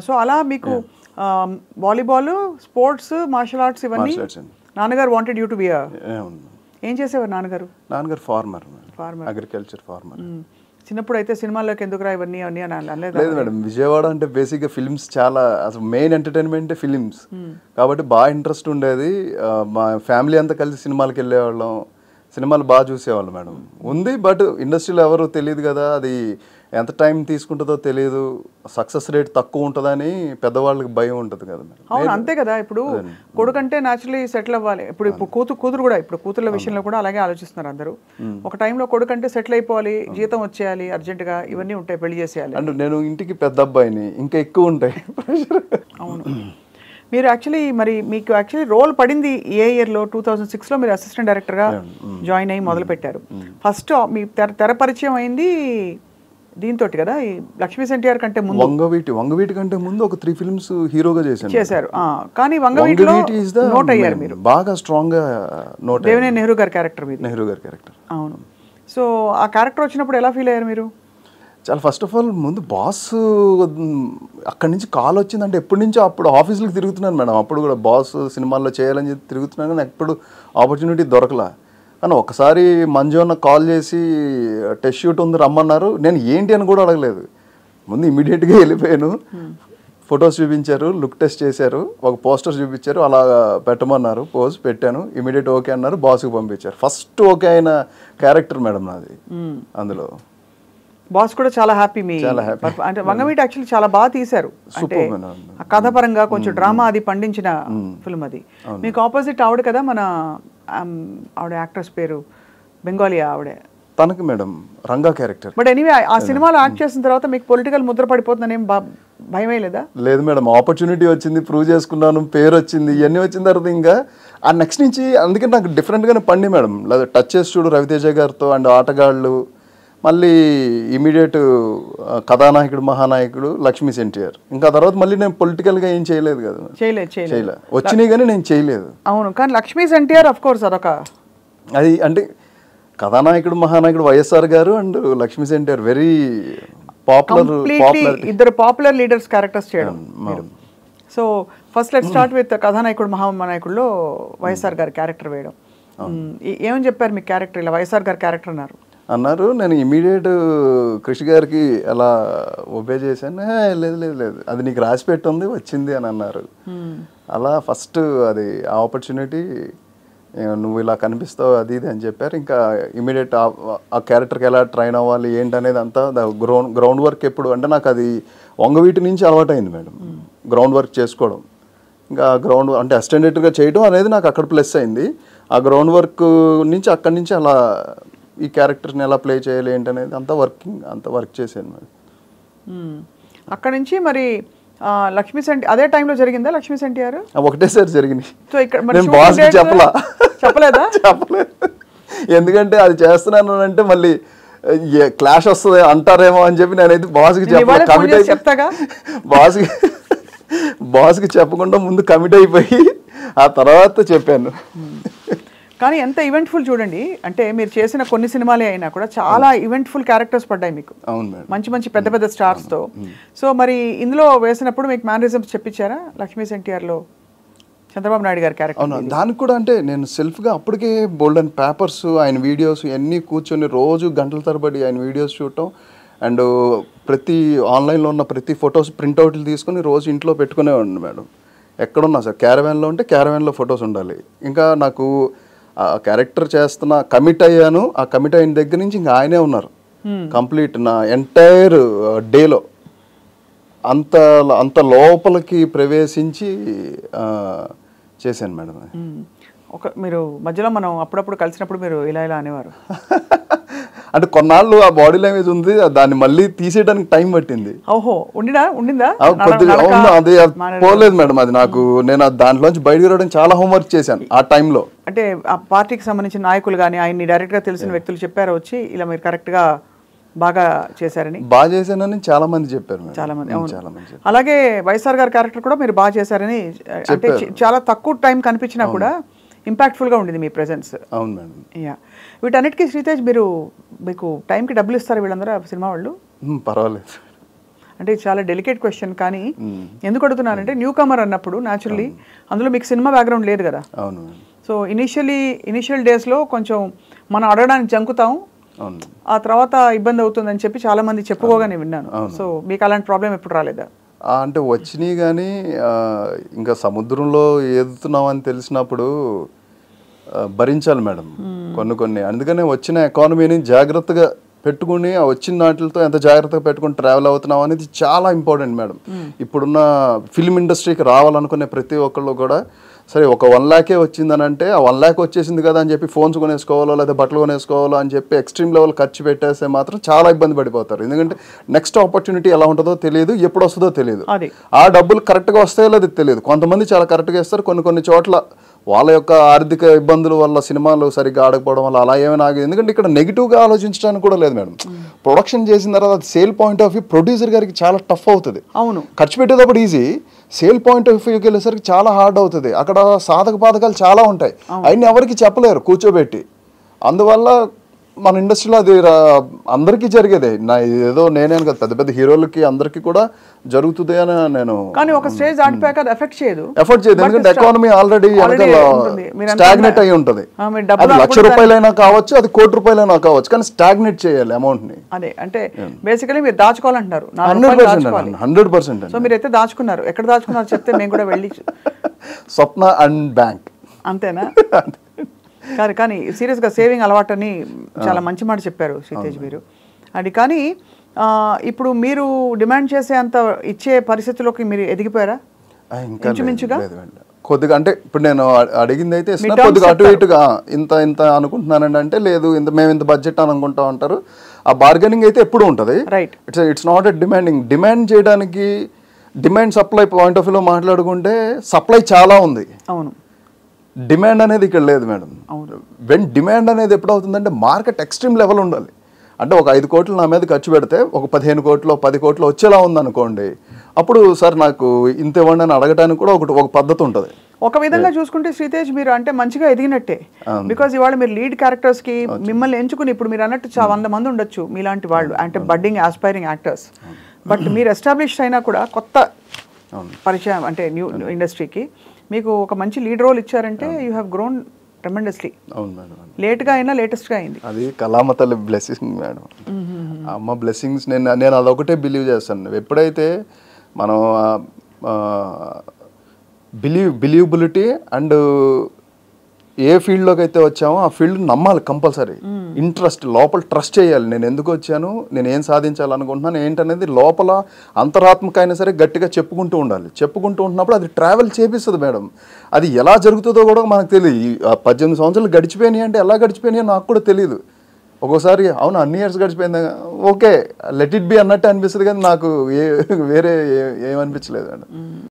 So అలా మీకు volleyball, sports, martial arts ఇవన్నీ నాన్నగారు వాంటెడ్ యూ టు బి ఏం చేసేవారు నాన్నగారు? నాన్నగారు ఫార్మర్, అగ్రికల్చర్ ఫార్మర్. చిన్నప్పుడు అయితే సినిమాల్లోకి ఎందుకురా ఇవన్నీ అని అనలేదు? లేదు మేడం, విజయవాడ అంటే బేసిక్గా ఫిల్మ్స్ చాలా, అసలు మెయిన్ ఎంటర్టైన్మెంట్ ఫిలిమ్స్ కాబట్టి బాగా ఇంట్రెస్ట్ ఉండేది. మా ఫ్యామిలీ అంతా కలిసి సినిమాలకు వెళ్ళేవాళ్ళం, సినిమాలు బాగా చూసేవాళ్ళు మేడం. ఉంది బట్ ఇండస్ట్రీలో ఎవరు తెలియదు కదా, అది ఎంత టైం తీసుకుంటుందో తెలియదు, సక్సెస్ రేట్ తక్కువ ఉంటుందని పెద్దవాళ్ళకి భయం ఉంటుంది కదా మేడం. అవును, అంతే కదా. ఇప్పుడు కొడుకంటే న్యాచురలీ సెటిల్ అవ్వాలి. ఇప్పుడు కూతురు కూడా, ఇప్పుడు కూతుర్ల విషయంలో కూడా అలాగే ఆలోచిస్తున్నారు అందరూ. ఒక టైంలో కొడుకంటే సెటిల్ అయిపోవాలి, జీతం వచ్చేయాలి అర్జెంటుగా, ఇవన్నీ ఉంటాయి, పెళ్లి చేసేయాలి. అంటే నేను ఇంటికి పెద్ద అబ్బాయిని, ఇంకా ఎక్కువ ఉంటాయి. అవును. మీరు యాక్చువల్లీ మరి మీకు యాక్చువల్లీ రోల్ పడింది ఏ ఇయర్లో? 2006లో మీరు అసిస్టెంట్ డైరెక్టర్గా జాయిన్ అయ్యి మొదలు పెట్టారు. ఫస్ట్ మీ తెర పరిచయం అయింది దీంతో కదా, ఈ లక్ష్మీ ఎన్టీఆర్ కంటే ముందు. వంగవీటి కంటే ముందు ఒక 3 ఫిల్మ్స్ హీరోగా చేశారు. కానీ వంగవీటిలో నోట్ అయ్యారు మీరు, బాగా స్ట్రాంగ్ గా నోట్. దేవినేని నెహ్రూ గారి క్యారెక్టర్ మీద. నెహ్రూ గారి క్యారెక్టర్. అవును. సో ఆ క్యారెక్టర్ వచ్చినప్పుడు ఎలా ఫీల్ అయ్యారు మీరు? చాలా ఫస్ట్ ఆఫ్ ఆల్ ముందు బాస్ అక్కడి నుంచి కాల్ వచ్చిందంటే ఎప్పటి నుంచో అప్పుడు ఆఫీసులకు తిరుగుతున్నాను మేడం. అప్పుడు కూడా బాస్ సినిమాల్లో చేయాలని చెప్పి తిరుగుతున్నాను, కానీ ఎప్పుడు ఆపర్చునిటీ దొరకలా. కానీ ఒకసారి మంజు అన్న కాల్ చేసి టెస్ట్ షూట్ ఉంది రమ్మన్నారు. నేను ఏంటి అని కూడా అడగలేదు, ముందు ఇమీడియట్గా వెళ్ళిపోయాను. ఫొటోస్ చూపించారు, లుక్ టెస్ట్ చేశారు, ఒక పోస్టర్ చూపించారు, అలా పెట్టమన్నారు, పోజ్ పెట్టాను, ఇమీడియట్ ఓకే అన్నారు, బాస్కి పంపించారు. ఫస్ట్ ఓకే అయిన క్యారెక్టర్ మేడం నాది. అందులో బాస్ కూడా చాలా హ్యాపీ. అంటే వంగవీటి యాక్చువల్లీ చాలా బాగా తీశారు, అంటే కథపరంగా కొంచెం డ్రామా అది పండించిన ఫిల్మ్ అది. మీకు ఆపోజిట్ ఆవిడ కదా, మన ఆవిడ యాక్ట్రెస్ పేరు బెంగాలీ ఆవిడే, తనకి madam Ranga character. But anyway ఆ సినిమాలో యాక్ట్ చేసిన తర్వాత మీకు పొలిటికల్ ముద్ర పడిపోతుందని ఏం భయమే లేదా? లేదు మేడం, ఆపర్చునిటీ వచ్చింది, ప్రూవ్ చేసుకున్నాను, పేరు వచ్చింది, ఇవన్నీ వచ్చిన తర్వాత ఇంకా ఆ నెక్స్ట్ నుంచి అందుకే నాకు డిఫరెంట్గానే పండి మేడం. లేదా టచ్ చేసి చూడు రవితేజ గారితో అండ్ ఆటగాళ్ళు, మళ్ళీ ఇమీడియట్ కథానాయకుడు మహానాయకుడు లక్ష్మీ ఎన్టీఆర్. ఇంకా తర్వాత మళ్ళీ నేను పొలిటికల్గా ఏం చేయలేదు కదా, చేయలేదు, వచ్చినాయి కానీ నేను చేయలేదు. అవును, కానీ లక్ష్మీ ఎన్టీఆర్ ఆఫ్ కోర్స్ అదొక అది, అంటే కథానాయకుడు మహానాయకుడు వైఎస్ఆర్ గారు and Lakshmi NTR very popular, ఇద్దరు పాపులర్ లీడర్స్ క్యారెక్టర్స్ చేయడం. So first let start with కథానాయకుడు మహానాయకుడులో వైఎస్ఆర్ గారి క్యారెక్టర్ వేయడం. ఏమని చెప్పారు మీ క్యారెక్టర్? ఇలా వైఎస్ఆర్ గారి క్యారెక్టర్ అన్నారు. నేను ఇమీడియట్ కృషి గారికి అలా ఒబే చేశాను. లేదు లేదు లేదు, అది నీకు రాసి పెట్టుంది, వచ్చింది అని అన్నారు. అలా ఫస్ట్ అది ఆపర్చునిటీ, నువ్వు ఇలా కనిపిస్తావు అది ఇది అని చెప్పారు. ఇంకా ఇమీడియట్ ఆ క్యారెక్టర్కి ఎలా ట్రైన్ అవ్వాలి ఏంటనేది అంతా గ్రౌండ్ వర్క్. ఎప్పుడు అంటే నాకు అది వంగవీటి నుంచి అలవాటైంది మేడం, గ్రౌండ్ వర్క్ చేసుకోవడం. ఇంకా గ్రౌండ్ అంటే అసిస్టెంట్గా చేయడం అనేది నాకు అక్కడ ప్లస్ అయింది. ఆ గ్రౌండ్ వర్క్ నుంచి అక్కడి నుంచి అలా ఈ క్యారెక్టర్ని ఎలా ప్లే చేయాలి ఏంటనేది అంతా వర్క్ చేశాను మేడం. అక్కడ నుంచి మరి లక్ష్మీ అదే టైంలో జరిగిందా లక్ష్మీ ఎన్టీఆర్? ఒకటేసారి జరిగింది. సో ఇక్కడ చెప్పలేదు. ఎందుకంటే అది చేస్తున్నాను అంటే మళ్ళీ క్లాష్ వస్తుంది అంటారేమో అని చెప్పి నేనైతే బాస్కి బాస్కి చెప్పకుండా ముందు కమిట్ అయిపోయి ఆ తర్వాత చెప్పాను. కానీ ఎంత ఈవెంట్ఫుల్ చూడండి, అంటే మీరు చేసిన కొన్ని సినిమాలే అయినా కూడా చాలా ఈవెంట్ఫుల్ క్యారెక్టర్స్ పడ్డాయి మీకు, మంచి మంచి పెద్ద పెద్ద స్టార్స్తో. సో మరి ఇందులో వేసినప్పుడు మీకు మేనరిజమ్స్ చెప్పించారా లక్ష్మీ ఎన్టీఆర్లో చంద్రబాబు నాయుడు గారి క్యారెక్టర్? దానికి కూడా అంటే నేను సెల్ఫ్గా అప్పటికే బోల్డ్ అండ్ పేపర్స్, ఆయన వీడియోస్ ఇవన్నీ కూర్చొని రోజు గంటల తరబడి ఆయన వీడియోస్ చూడటం, అండ్ ప్రతి ఆన్లైన్లో ఉన్న ప్రతి ఫొటోస్ ప్రింట్అవుట్లు తీసుకొని రోజు ఇంట్లో పెట్టుకునేవాడిని మేడం. ఎక్కడున్నా సార్, క్యారవాన్లో ఉంటే క్యారవాన్లో ఫొటోస్ ఉండాలి. ఇంకా నాకు ఆ క్యారెక్టర్ చేస్తున్న కమిట్ అయ్యాను, ఆ కమిట్ అయిన దగ్గర నుంచి ఇంకా ఆయనే ఉన్నారు కంప్లీట్ నా ఎంటైర్ డేలో. అంత లోపలికి ప్రవేశించి చేశాను మేడం. మీరు మధ్యలో మనం అప్పుడప్పుడు కలిసినప్పుడు మీరు ఇలా అనేవారు అంటే కొన్నాళ్ళు ఆ బాడీ లాంగ్వేజ్ ఉంది, దాన్ని మళ్ళీ తీసేయడానికి టైం పట్టింది. ఉండిందా కొద్దిగా? అది పోలేదు మేడం, అది నాకు నేను దాంట్లోంచి బయటకు రావడం చాలా హోంవర్క్ చేశాను ఆ టైంలో. అంటే ఆ పార్టీకి సంబంధించిన నాయకులు కానీ ఆయన్ని డైరెక్ట్గా తెలిసిన వ్యక్తులు చెప్పారు వచ్చి ఇలా మీరు కరెక్ట్గా బాగా చేశారని? బాగా చేశానని చాలా మంది చెప్పారు, చాలా మంది. అలాగే వైఎస్ఆర్ గారి క్యారెక్టర్ కూడా మీరు బాగా చేశారని, అంటే చాలా తక్కువ టైం కనిపించినా కూడా ఇంపాక్ట్ఫుల్గా ఉండింది మీ ప్రెజెన్స్. అవును మేడం. వీటన్నిటికీ శ్రీతేజ్ మీకు టైంకి డబ్బులు ఇస్తారు వీళ్ళందరూ సినిమా వాళ్ళు? పర్వాలేదు. అంటే చాలా డెలికేట్ క్వశ్చన్, కానీ ఎందుకు అడుగుతున్నానంటే న్యూ కమర్ అన్నప్పుడు న్యాచురల్లీ అందులో మీకు సినిమా బ్యాక్గ్రౌండ్ లేదు కదా. సో ఇనిషియల్ డేస్లో కొంచెం మనం అడగడానికి జంకుతాం, ఆ తర్వాత ఇబ్బంది అవుతుందని చెప్పి చాలా మంది చెప్పుకోగానే విన్నాను. సో మీకు అలాంటి ప్రాబ్లం ఎప్పుడు రాలేదా? అంటే వచ్చినాయి, కానీ ఇంకా సముద్రంలో ఈదుతున్నాం అని తెలిసినప్పుడు భరించాలి మేడం కొన్ని. అందుకనే వచ్చిన ఎకానమీని జాగ్రత్తగా పెట్టుకుని ఆ వచ్చిన వాటితో ఎంత జాగ్రత్తగా పెట్టుకుని ట్రావెల్ అవుతున్నాం అనేది చాలా ఇంపార్టెంట్ మేడం. ఇప్పుడున్న ఫిల్మ్ ఇండస్ట్రీకి రావాలనుకునే ప్రతి ఒక్కళ్ళు కూడా సరే ఒక 1 lakh వచ్చిందని అంటే ఆ 1 lakh వచ్చేసింది కదా అని చెప్పి ఫోన్స్ కొనేసుకోవాలో లేదా బట్టలు కొనేసుకోవాలో అని చెప్పి ఎక్స్ట్రీమ్ లెవెల్ ఖర్చు పెట్టేస్తే మాత్రం చాలా ఇబ్బంది పడిపోతారు. ఎందుకంటే నెక్స్ట్ ఆపర్చునిటీ ఎలా ఉంటుందో తెలియదు, ఎప్పుడు వస్తుందో తెలియదు, ఆ డబ్బులు కరెక్ట్గా వస్తాయో లేదో తెలియదు. కొంతమంది చాలా కరెక్ట్గా ఇస్తారు, కొన్ని చోట్ల వాళ్ళ యొక్క ఆర్థిక ఇబ్బందుల వల్ల సినిమాలు సరిగ్గా ఆడకపోవడం వల్ల అలా ఏమైనా ఆగేది. ఎందుకంటే ఇక్కడ నెగిటివ్గా ఆలోచించడానికి కూడా లేదు మేడం. ప్రొడక్షన్ చేసిన తర్వాత sale point of view producer గారికి చాలా టఫ్ అవుతుంది. అవును, ఖర్చు పెట్టేటప్పుడు ఈజీ, సేల్ పాయింట్ ఆఫ్ వ్యూకి వెళ్ళేసరికి చాలా హార్డ్ అవుతుంది. అక్కడ సాధక బాధకాలు చాలా ఉంటాయి, అవన్నీ ఎవరికి చెప్పలేరు కూర్చోబెట్టి. అందువల్ల మన ఇండస్ట్రీలో అది అందరికీ జరిగేదే. ఏదో నేనే కదా, పెద్ద పెద్ద హీరోలకి అందరికీ కూడా జరుగుతుంది అని నేను. కానీ ఒక స్టేజ్ దాటిపోయాక అది ఎఫెక్ట్ చేయదు, ఎందుకంటే ఎకానమీ ఆల్రెడీ స్టాగ్నేట్ అయి ఉంటుంది. అది ₹1,00,000 కావచ్చు, అది ₹1,00,00,000 కావచ్చు, కానీ స్టాగ్నేట్ చేయాలి అమౌంట్ ని. అదే అంటే బేసికలీ మీరు దాచుకోవాలంటున్నారు. 100%. సో మీరు అయితే దాచుకున్నారు, ఎక్కడ దాచుకున్నారు చెప్తే మేము కూడా వెళ్ళి. స్వప్న అండ్ బ్యాంక్. అంతేనా? కానీ సీరియస్గా సేవింగ్ అలవాటు అని చాలా మంచి మాట చెప్పారు శ్రీతేజ్ మీరు. అది కానీ ఇప్పుడు మీరు డిమాండ్ చేసే అంత ఇచ్చే పరిస్థితుల్లోకి మీరు ఎదిగిపోయారా? ఇంచుమించుగా కొద్దిగా. అంటే ఇప్పుడు నేను అడిగింది అయితే కొద్దిగా అటు ఇటుగా ఇంత అనుకుంటున్నానండి అంటే, లేదు మేము ఇంత బడ్జెట్ అని అనుకుంటాం అంటారు. ఆ బార్గెనింగ్ అయితే ఎప్పుడు ఉంటుంది. ఇట్స్ నాట్ ఎ డిమాండ్ చేయడానికి. డిమాండ్ సప్లై పాయింట్ ఆఫ్ వ్యూలో మాట్లాడుకుంటే సప్లై చాలా ఉంది, అవును, డిమాండ్ అనేది ఇక్కడ లేదు మేడం. వెన్ డిమాండ్ అనేది ఎప్పుడు అవుతుందంటే మార్కెట్ ఎక్స్ట్రీమ్ లెవెల్ ఉండాలి. అంటే ఒక 5 కోట్లు నా మీద ఖర్చు పెడితే ఒక 15 కోట్లు 10 కోట్లు వచ్చేలా ఉందనుకోండి, అప్పుడు సార్ నాకు ఇంత ఇవ్వండి అని అడగడానికి కూడా ఒక పద్ధతి ఉంటుంది. ఒక విధంగా చూసుకుంటే శ్రీతేజ్ మీరు అంటే మంచిగా ఎదిగినట్టే. బికాజ్ ఇవాళ మీరు లీడ్ క్యారెక్టర్స్ కి మిమ్మల్ని ఎంచుకుని, ఇప్పుడు మీరు అన్నట్టు 100 మంది ఉండొచ్చు మీలాంటి వాళ్ళు, అంటే బడ్డింగ్ ఆస్పైరింగ్ యాక్టర్స్. బట్ మీరు ఎస్టాబ్లిష్ అయినా కూడా కొత్త పరిచయం అంటే న్యూ ఇండస్ట్రీకి మీకు ఒక మంచి లీడ్ రోల్ ఇచ్చారంటే యూ హ్యావ్ గ్రోన్ ట్రెమెండస్లీ. లేట్గా అయినా లేటెస్ట్గా అయింది. అది కళామ తల్లి బ్లెస్సింగ్ మేడం, అమ్మ బ్లెస్సింగ్స్. నేను అదొకటే బిలీవ్ చేస్తాను. ఎప్పుడైతే మనం బిలీవబిలిటీ అండ్ ఏ ఫీల్డ్లోకి అయితే వచ్చామో ఆ ఫీల్డ్ నమ్మాలి కంపల్సరీ. ఇంట్రెస్ట్, లోపల ట్రస్ట్ చేయాలి. నేను ఎందుకు వచ్చాను, నేను ఏం సాధించాలనుకుంటున్నాను ఏంటనేది లోపల అంతరాత్మక అయినా సరే గట్టిగా చెప్పుకుంటూ ఉండాలి. చెప్పుకుంటూ ఉంటున్నప్పుడు అది ట్రావెల్ చేపిస్తుంది మేడం. అది ఎలా జరుగుతుందో కూడా మనకు తెలియదు. 18 సంవత్సరాలు గడిచిపోయినాయి అంటే ఎలా గడిచిపోయినాయో నాకు కూడా తెలియదు. ఒక్కోసారి అవును అన్ని ఇయర్స్ గడిచిపోయింది, ఓకే లెట్ ఇట్ బి అన్నట్టు అనిపిస్తుంది, కానీ నాకు వేరే ఏమనిపించలేదు మేడం.